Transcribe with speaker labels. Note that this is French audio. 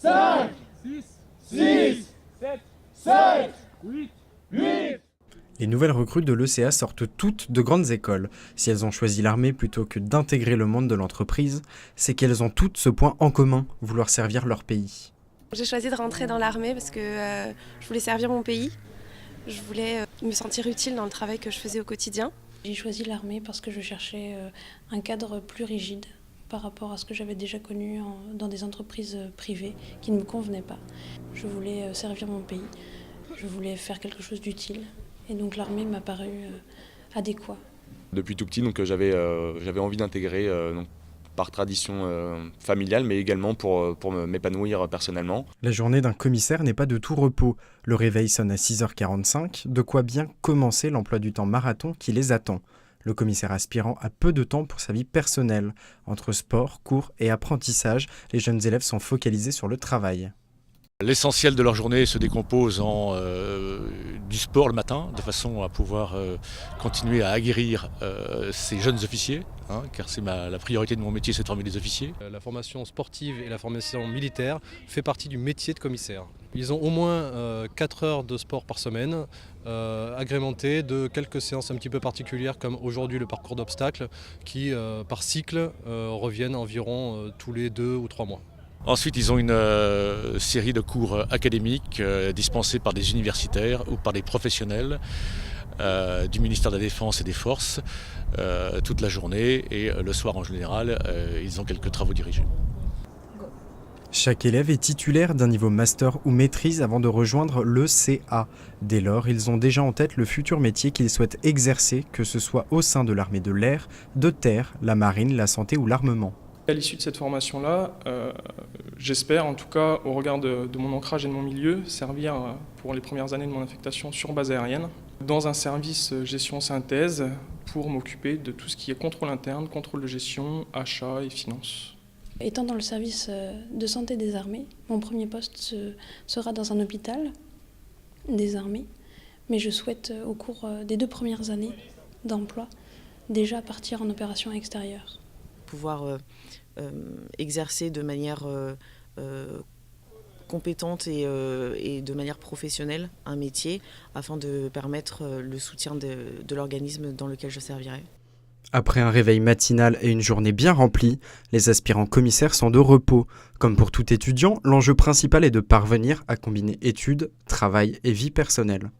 Speaker 1: 5, 6, 7, 5, 8.
Speaker 2: Les nouvelles recrues de l'ECA sortent toutes de grandes écoles. Si elles ont choisi l'armée plutôt que d'intégrer le monde de l'entreprise, c'est qu'elles ont toutes ce point en commun, vouloir servir leur pays.
Speaker 3: J'ai choisi de rentrer dans l'armée parce que je voulais servir mon pays. Je voulais me sentir utile dans le travail que je faisais au quotidien.
Speaker 4: J'ai choisi l'armée parce que je cherchais un cadre plus rigide par rapport à ce que j'avais déjà connu dans des entreprises privées qui ne me convenaient pas. Je voulais servir mon pays, je voulais faire quelque chose d'utile et donc l'armée m'a paru adéquat.
Speaker 5: Depuis tout petit, donc, j'avais envie d'intégrer par tradition familiale, mais également pour m'épanouir personnellement.
Speaker 2: La journée d'un commissaire n'est pas de tout repos. Le réveil sonne à 6h45, de quoi bien commencer l'emploi du temps marathon qui les attend. Le commissaire aspirant a peu de temps pour sa vie personnelle. Entre sport, cours et apprentissage, les jeunes élèves sont focalisés sur le travail.
Speaker 6: L'essentiel de leur journée se décompose en du sport le matin, de façon à pouvoir continuer à aguerrir ces jeunes officiers, car c'est la priorité de mon métier, c'est de former des officiers.
Speaker 7: La formation sportive et la formation militaire fait partie du métier de commissaire. Ils ont au moins 4 heures de sport par semaine, agrémentées de quelques séances un petit peu particulières comme aujourd'hui le parcours d'obstacles qui par cycle reviennent environ tous les 2 ou 3 mois.
Speaker 6: Ensuite, ils ont une série de cours académiques dispensés par des universitaires ou par des professionnels du ministère de la Défense et des Forces toute la journée et le soir en général, ils ont quelques travaux dirigés.
Speaker 2: Chaque élève est titulaire d'un niveau master ou maîtrise avant de rejoindre l'ECA. Dès lors, ils ont déjà en tête le futur métier qu'ils souhaitent exercer, que ce soit au sein de l'armée de l'air, de terre, la marine, la santé ou l'armement.
Speaker 8: À l'issue de cette formation-là, j'espère, en tout cas au regard de mon ancrage et de mon milieu, servir pour les premières années de mon affectation sur base aérienne, dans un service gestion synthèse pour m'occuper de tout ce qui est contrôle interne, contrôle de gestion, achat et finance.
Speaker 4: Étant dans le service de santé des armées, mon premier poste sera dans un hôpital des armées, mais je souhaite au cours des 2 premières années d'emploi déjà partir en opération extérieure.
Speaker 9: Pouvoir exercer de manière compétente et de manière professionnelle un métier afin de permettre le soutien de l'organisme dans lequel je servirai.
Speaker 2: Après un réveil matinal et une journée bien remplie, les aspirants commissaires sont de repos. Comme pour tout étudiant, l'enjeu principal est de parvenir à combiner études, travail et vie personnelle.